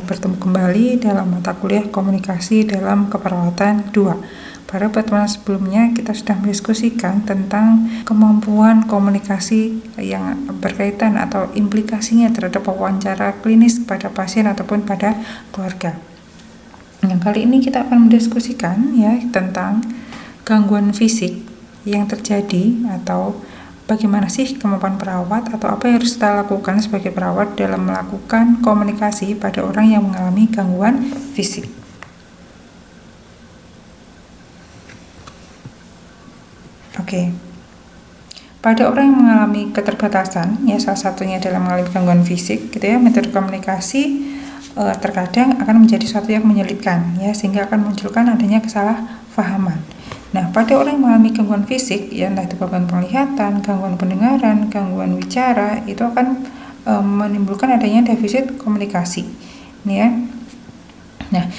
bertemu kembali dalam mata kuliah Komunikasi dalam Keperawatan 2. Pada pertemuan sebelumnya kita sudah mendiskusikan tentang kemampuan komunikasi yang berkaitan atau implikasinya terhadap wawancara klinis pada pasien ataupun pada keluarga. Yang kali ini kita akan mendiskusikan tentang gangguan fisik yang terjadi atau bagaimana sih kemampuan perawat atau apa yang harus kita lakukan sebagai perawat dalam melakukan komunikasi pada orang yang mengalami gangguan fisik. Oke. Pada orang yang mengalami keterbatasan, salah satunya adalah mengalami gangguan fisik, metode komunikasi terkadang akan menjadi sesuatu yang menyulitkan, sehingga akan munculkan adanya kesalahpahaman. Nah, pada orang yang mengalami gangguan fisik, entah itu gangguan penglihatan, gangguan pendengaran, gangguan bicara, itu akan menimbulkan adanya defisit komunikasi. Nah,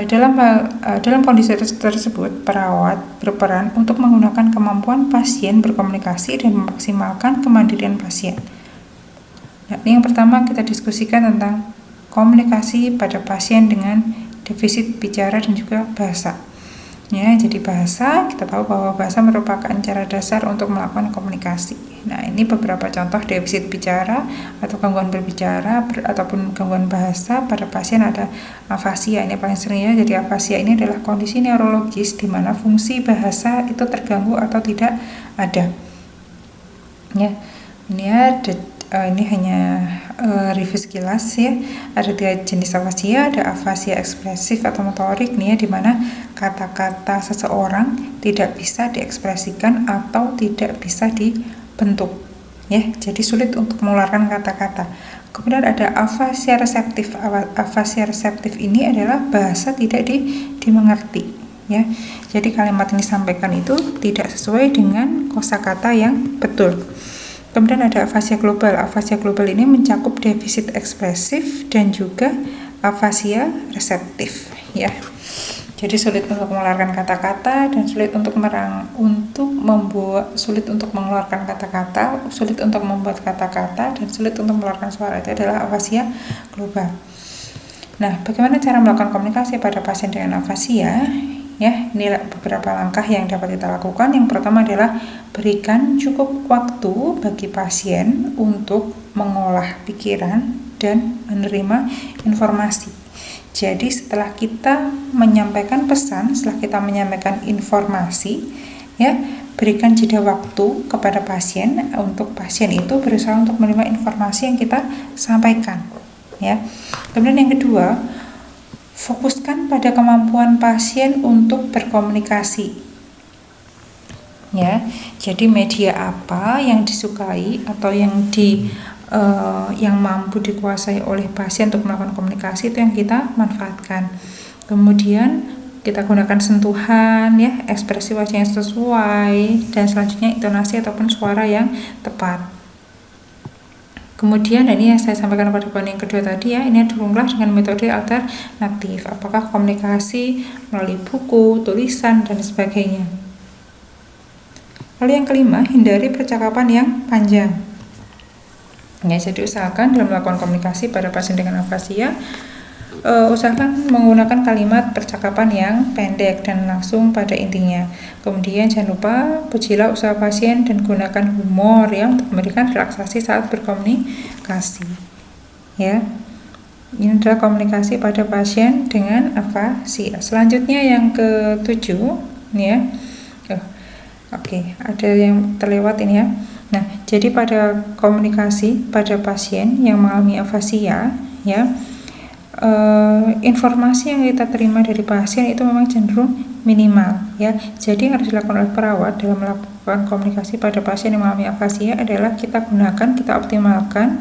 dalam kondisi tersebut, perawat berperan untuk menggunakan kemampuan pasien berkomunikasi dan memaksimalkan kemandirian pasien. Nah, ini yang pertama kita diskusikan tentang komunikasi pada pasien dengan defisit bicara dan juga bahasa. Jadi bahasa, kita tahu bahwa bahasa merupakan cara dasar untuk melakukan komunikasi. Nah, ini beberapa contoh defisit bicara atau gangguan berbicara ataupun gangguan bahasa pada pasien ada afasia. Ini paling sering Jadi afasia ini adalah kondisi neurologis di mana fungsi bahasa itu terganggu atau tidak ada. Ini hanya review sekilas Ada 3 jenis afasia, ada afasia ekspresif atau motorik di mana kata-kata seseorang tidak bisa diekspresikan atau tidak bisa dibentuk. Jadi sulit untuk mengeluarkan kata-kata. Kemudian ada afasia reseptif. Afasia reseptif ini adalah bahasa tidak dimengerti. Jadi kalimat yang disampaikan itu tidak sesuai dengan kosakata yang betul. Kemudian ada afasia global. Afasia global ini mencakup defisit ekspresif dan juga afasia reseptif. Jadi sulit untuk mengeluarkan kata-kata dan sulit untuk mengeluarkan kata-kata, sulit untuk membuat kata-kata dan sulit untuk mengeluarkan suara. Itu adalah afasia global. Nah, bagaimana cara melakukan komunikasi pada pasien dengan afasia? Ini beberapa langkah yang dapat kita lakukan. Yang pertama adalah berikan cukup waktu bagi pasien untuk mengolah pikiran dan menerima informasi. Jadi setelah kita menyampaikan pesan, setelah kita menyampaikan informasi, berikan jeda waktu kepada pasien untuk pasien itu berusaha untuk menerima informasi yang kita sampaikan. Kemudian yang kedua, fokuskan pada kemampuan pasien untuk berkomunikasi. Jadi media apa yang disukai atau yang mampu dikuasai oleh pasien untuk melakukan komunikasi itu yang kita manfaatkan. Kemudian kita gunakan sentuhan, ekspresi wajah yang sesuai, dan selanjutnya intonasi ataupun suara yang tepat. Kemudian ini yang saya sampaikan pada poin yang kedua tadi ini dukunglah dengan metode alternatif. Apakah komunikasi melalui buku, tulisan, dan sebagainya. Lalu yang kelima, hindari percakapan yang panjang. Jadi usahakan dalam melakukan komunikasi pada pasien dengan afasia, usahakan menggunakan kalimat percakapan yang pendek dan langsung pada intinya. Kemudian jangan lupa pujilah usaha pasien dan gunakan humor untuk memberikan relaksasi saat berkomunikasi. Ini adalah komunikasi pada pasien dengan afasia. Selanjutnya yang ke-7 ada yang terlewat ini Nah, jadi pada komunikasi pada pasien yang mengalami afasia informasi yang kita terima dari pasien itu memang cenderung minimal Jadi yang harus dilakukan oleh perawat dalam melakukan komunikasi pada pasien yang mengalami afasia adalah kita optimalkan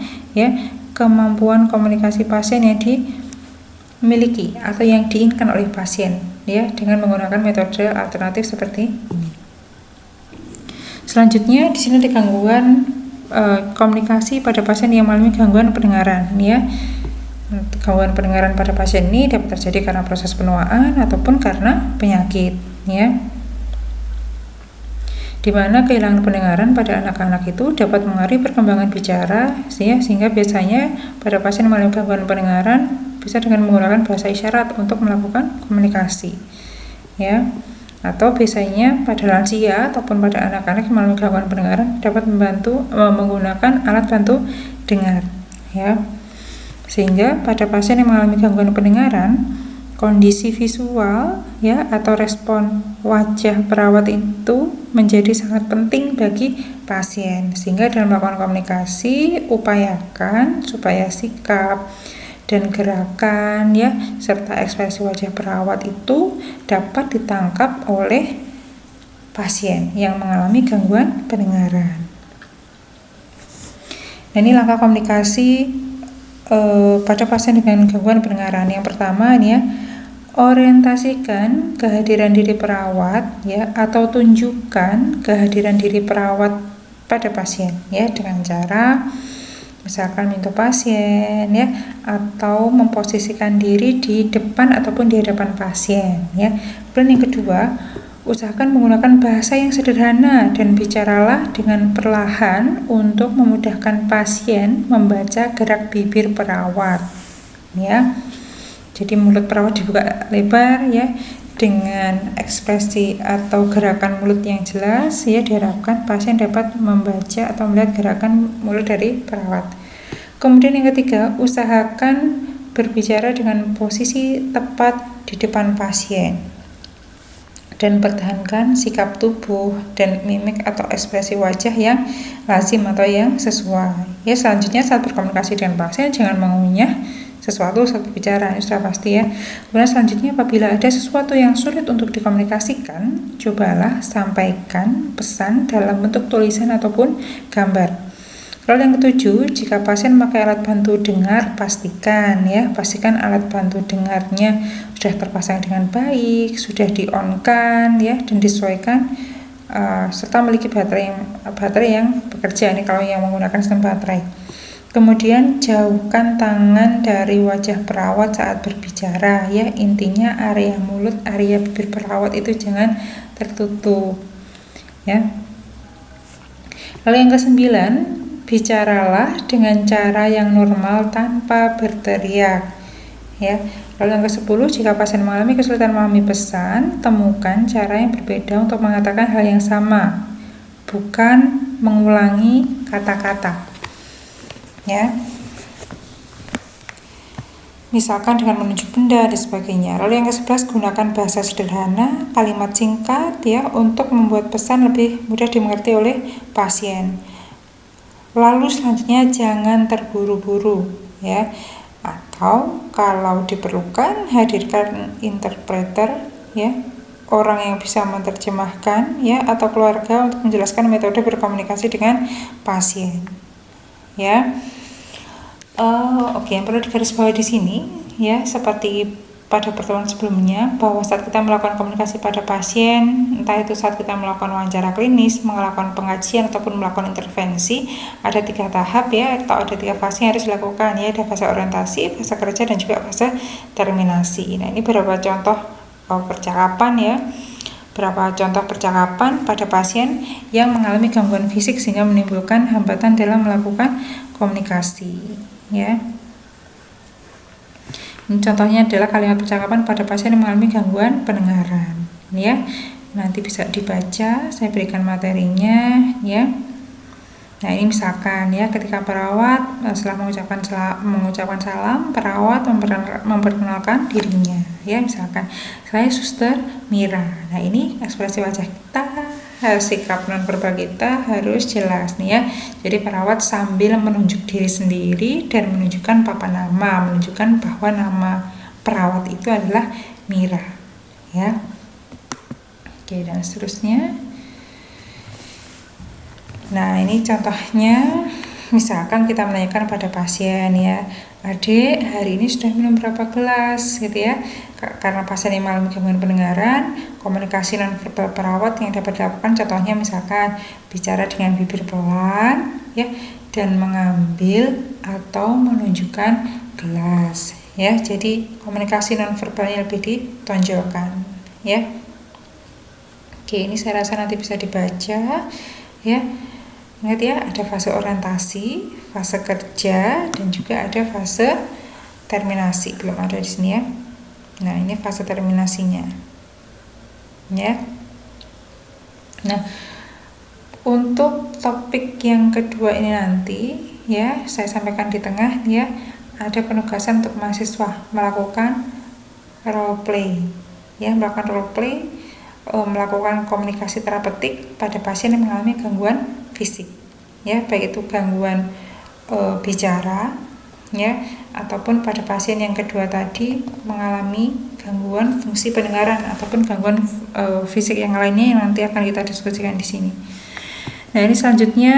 kemampuan komunikasi pasien yang dimiliki atau yang diinginkan oleh pasien dengan menggunakan metode alternatif seperti ini. Selanjutnya di sini ada gangguan komunikasi pada pasien yang mengalami gangguan pendengaran. Gangguan pendengaran pada pasien ini dapat terjadi karena proses penuaan ataupun karena penyakit. Di mana kehilangan pendengaran pada anak-anak itu dapat mengaruhi perkembangan bicara, sehingga biasanya pada pasien yang mengalami gangguan pendengaran bisa dengan menggunakan bahasa isyarat untuk melakukan komunikasi, ya. Atau biasanya pada lansia ataupun pada anak-anak yang mengalami gangguan pendengaran dapat membantu menggunakan alat bantu dengar, ya. Sehingga pada pasien yang mengalami gangguan pendengaran, kondisi visual, ya, atau respon wajah perawat itu menjadi sangat penting bagi pasien. Sehingga dalam melakukan komunikasi, upayakan supaya sikap dan gerakan, ya, serta ekspresi wajah perawat itu dapat ditangkap oleh pasien yang mengalami gangguan pendengaran. Nah, ini langkah komunikasi pada pasien dengan gangguan pendengaran. Yang pertama ini, ya, orientasikan kehadiran diri perawat, ya, atau tunjukkan kehadiran diri perawat pada pasien, ya, dengan cara misalkan minta pasien, ya, atau memposisikan diri di depan ataupun di hadapan pasien, ya. Dan yang kedua, usahakan menggunakan bahasa yang sederhana dan bicaralah dengan perlahan untuk memudahkan pasien membaca gerak bibir perawat, ya. Jadi mulut perawat dibuka lebar, ya, dengan ekspresi atau gerakan mulut yang jelas, ya, diharapkan pasien dapat membaca atau melihat gerakan mulut dari perawat. Kemudian yang ketiga, usahakan berbicara dengan posisi tepat di depan pasien dan pertahankan sikap tubuh dan mimik atau ekspresi wajah yang lazim atau yang sesuai. Ya, selanjutnya saat berkomunikasi dengan pasien jangan mengunyah sesuatu saat berbicara, ini sudah pasti, ya. Kemudian selanjutnya apabila ada sesuatu yang sulit untuk dikomunikasikan, cobalah sampaikan pesan dalam bentuk tulisan ataupun gambar. Lalu yang ketujuh, jika pasien memakai alat bantu dengar, pastikan alat bantu dengarnya sudah terpasang dengan baik, sudah di-on-kan, ya, dan disesuaikan, serta memiliki baterai yang bekerja, ini kalau yang menggunakan sistem baterai. Kemudian jauhkan tangan dari wajah perawat saat berbicara, ya. Intinya area mulut, area bibir perawat itu jangan tertutup, ya. Lalu yang ke-9, bicaralah dengan cara yang normal tanpa berteriak, ya. Lalu yang ke-10, jika pasien mengalami kesulitan memahami pesan, temukan cara yang berbeda untuk mengatakan hal yang sama, bukan mengulangi kata-kata, ya. Misalkan dengan menunjuk benda dan sebagainya. Lalu yang ke-11, gunakan bahasa sederhana, kalimat singkat, ya, untuk membuat pesan lebih mudah dimengerti oleh pasien. Lalu selanjutnya jangan terburu-buru, ya. Atau kalau diperlukan hadirkan interpreter, ya, orang yang bisa menerjemahkan, ya, atau keluarga untuk menjelaskan metode berkomunikasi dengan pasien, ya. Oke, yang perlu digarisbawahi di sini, ya, seperti pada pertemuan sebelumnya, bahwa saat kita melakukan komunikasi pada pasien, entah itu saat kita melakukan wawancara klinis, melakukan pengajian ataupun melakukan intervensi, ada 3 tahap, ya, atau ada 3 fase yang harus dilakukan, ya. Ada fase orientasi, fase kerja, dan juga fase terminasi. Nah, ini beberapa contoh percakapan, ya. Beberapa contoh percakapan pada pasien yang mengalami gangguan fisik sehingga menimbulkan hambatan dalam melakukan komunikasi, ya. Ini contohnya adalah kalimat percakapan pada pasien yang mengalami gangguan pendengaran, ya. Nanti bisa dibaca, saya berikan materinya, ya. Nah, ini misalkan, ya, ketika perawat setelah mengucapkan salam, perawat memperkenalkan dirinya, ya. Misalkan, saya Suster Mira. Nah, ini ekspresi wajah kita, sikap nonverbal kita harus jelas, nih, ya. Jadi perawat sambil menunjuk diri sendiri dan menunjukkan papan nama, menunjukkan bahwa nama perawat itu adalah Mira, ya. Oke, dan seterusnya. Nah, ini contohnya, misalkan kita menanyakan pada pasien, ya, Adik, hari ini sudah minum berapa gelas, gitu, ya. Karena pasien yang mengalami gangguan pendengaran, komunikasi nonverbal perawat yang dapat dilakukan contohnya misalkan bicara dengan bibir pelan, ya, dan mengambil atau menunjukkan gelas, ya. Jadi komunikasi nonverbalnya lebih ditonjolkan, ya. Oke, ini saya rasa nanti bisa dibaca, ya. Ingat, ya, ada fase orientasi, fase kerja, dan juga ada fase terminasi, belum ada di sini ya. Nah, ini fase terminasinya. Ya. Nah, untuk topik yang kedua ini nanti ya, saya sampaikan di tengah ya, ada penugasan untuk mahasiswa melakukan role play. Ya, melakukan role play, melakukan komunikasi terapeutik pada pasien yang mengalami gangguan fisik. Ya, baik itu gangguan bicara ya, ataupun pada pasien yang kedua tadi mengalami gangguan fungsi pendengaran ataupun gangguan fisik yang lainnya yang nanti akan kita diskusikan di sini. Nah, ini selanjutnya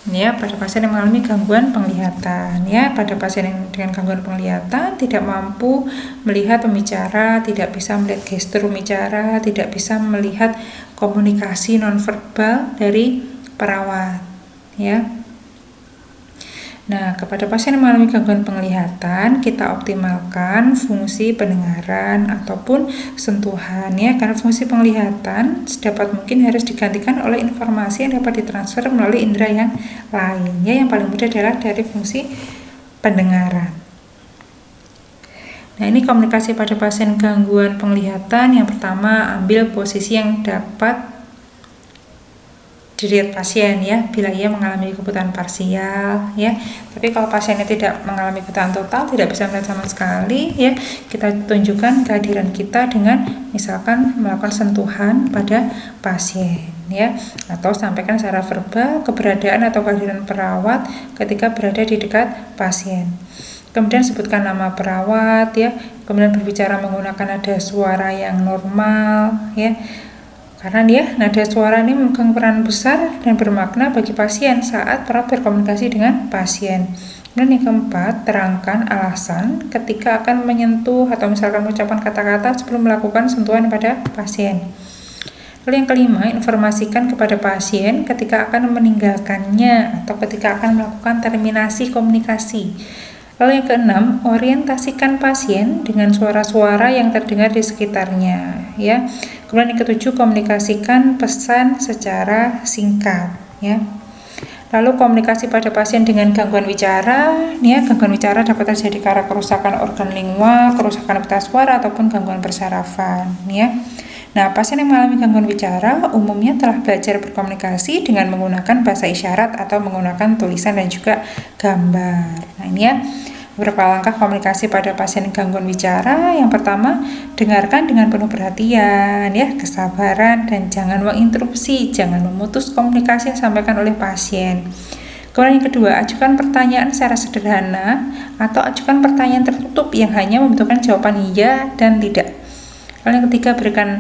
ya, pada pasien yang mengalami gangguan penglihatan ya, pada pasien yang dengan gangguan penglihatan tidak mampu melihat pembicara, tidak bisa melihat gestur pembicara, tidak bisa melihat komunikasi nonverbal dari perawat ya. Nah, kepada pasien yang mengalami gangguan penglihatan, kita optimalkan fungsi pendengaran ataupun sentuhan ya, karena fungsi penglihatan sedapat mungkin harus digantikan oleh informasi yang dapat ditransfer melalui indera yang lain ya, yang paling mudah adalah dari fungsi pendengaran. Nah, ini komunikasi pada pasien gangguan penglihatan. Yang pertama, ambil posisi yang dapat dilihat pasien ya, bila ia mengalami kebutaan parsial ya. Tapi kalau pasiennya tidak mengalami kebutaan total, tidak bisa melihat sama sekali ya, kita tunjukkan kehadiran kita dengan misalkan melakukan sentuhan pada pasien ya, atau sampaikan secara verbal keberadaan atau kehadiran perawat ketika berada di dekat pasien. Kemudian sebutkan nama perawat ya, kemudian berbicara menggunakan nada suara yang normal ya, karena dia nada suara ini memegang peran besar dan bermakna bagi pasien saat perawat berkomunikasi dengan pasien. Kemudian yang keempat, terangkan alasan ketika akan menyentuh atau misalkan mengucapkan kata-kata sebelum melakukan sentuhan pada pasien. Lalu yang kelima, informasikan kepada pasien ketika akan meninggalkannya atau ketika akan melakukan terminasi komunikasi. Lalu yang keenam, orientasikan pasien dengan suara-suara yang terdengar di sekitarnya ya. Kemudian yang ketujuh, komunikasikan pesan secara singkat ya. Lalu komunikasi pada pasien dengan gangguan bicara ya, gangguan bicara dapat terjadi karena kerusakan organ lingual, kerusakan pita suara ataupun gangguan persarafan ya. Nah, pasien yang mengalami gangguan bicara umumnya telah belajar berkomunikasi dengan menggunakan bahasa isyarat atau menggunakan tulisan dan juga gambar. Nah, ini ya beberapa langkah komunikasi pada pasien gangguan bicara. Yang pertama, dengarkan dengan penuh perhatian ya, kesabaran, dan jangan menginterupsi, jangan memutus komunikasi yang disampaikan oleh pasien. Kemudian yang kedua, ajukan pertanyaan secara sederhana atau ajukan pertanyaan tertutup yang hanya membutuhkan jawaban iya dan tidak. Lalu yang ketiga, berikan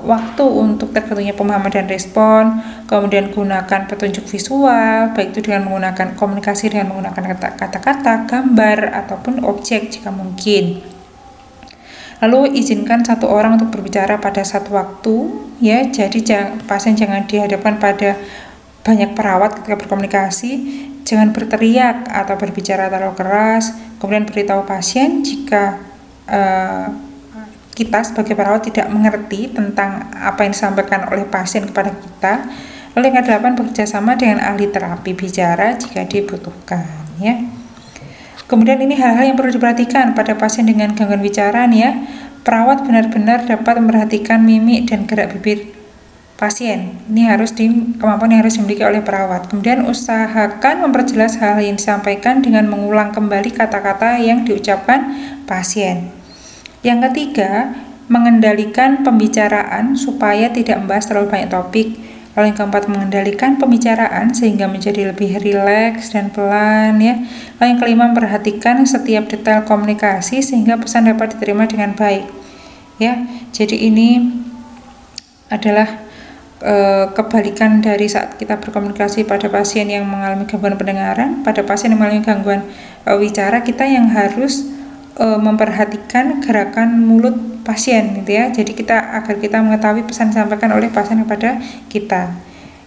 waktu untuk terbentuknya pemahaman dan respon. Kemudian gunakan petunjuk visual, baik itu dengan menggunakan komunikasi dengan menggunakan kata-kata, gambar, ataupun objek jika mungkin. Lalu izinkan satu orang untuk berbicara pada satu waktu ya, jadi pasien jangan dihadapkan pada banyak perawat ketika berkomunikasi. Jangan berteriak atau berbicara terlalu keras. Kemudian beritahu pasien jika kita sebagai perawat tidak mengerti tentang apa yang disampaikan oleh pasien kepada kita. Lalu yang ke-8, bekerja sama dengan ahli terapi bicara jika dibutuhkan ya. Kemudian ini hal-hal yang perlu diperhatikan pada pasien dengan gangguan bicara nih ya. Perawat benar-benar dapat memperhatikan mimik dan gerak bibir pasien. Ini kemampuan yang harus dimiliki oleh perawat. Kemudian usahakan memperjelas hal yang disampaikan dengan mengulang kembali kata-kata yang diucapkan pasien. Yang ketiga, mengendalikan pembicaraan supaya tidak membahas terlalu banyak topik. Lalu yang keempat, mengendalikan pembicaraan sehingga menjadi lebih rileks dan pelan ya. Lalu yang kelima, memperhatikan setiap detail komunikasi sehingga pesan dapat diterima dengan baik ya. Jadi ini adalah kebalikan dari saat kita berkomunikasi pada pasien yang mengalami gangguan pendengaran. Pada pasien yang mengalami gangguan bicara, kita yang harus memperhatikan gerakan mulut pasien gitu ya. Jadi agar kita mengetahui pesan disampaikan oleh pasien kepada kita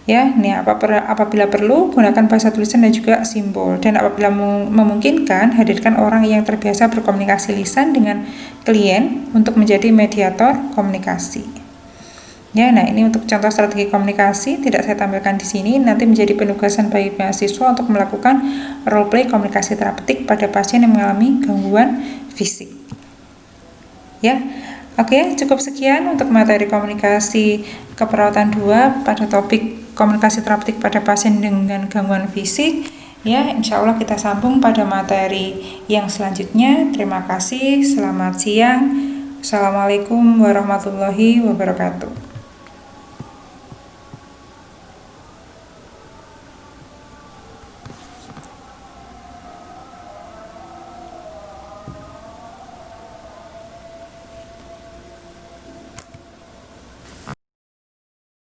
ya. Nih, apabila perlu gunakan bahasa tulisan dan juga simbol, dan apabila memungkinkan hadirkan orang yang terbiasa berkomunikasi lisan dengan klien untuk menjadi mediator komunikasi Ya, nah ini untuk contoh strategi komunikasi tidak saya tampilkan di sini, nanti menjadi penugasan bagi mahasiswa untuk melakukan role play komunikasi terapeutik pada pasien yang mengalami gangguan fisik. Ya, oke, cukup sekian untuk materi komunikasi keperawatan 2 pada topik komunikasi terapeutik pada pasien dengan gangguan fisik. Ya, insya Allah kita sambung pada materi yang selanjutnya. Terima kasih, selamat siang. Assalamualaikum warahmatullahi wabarakatuh.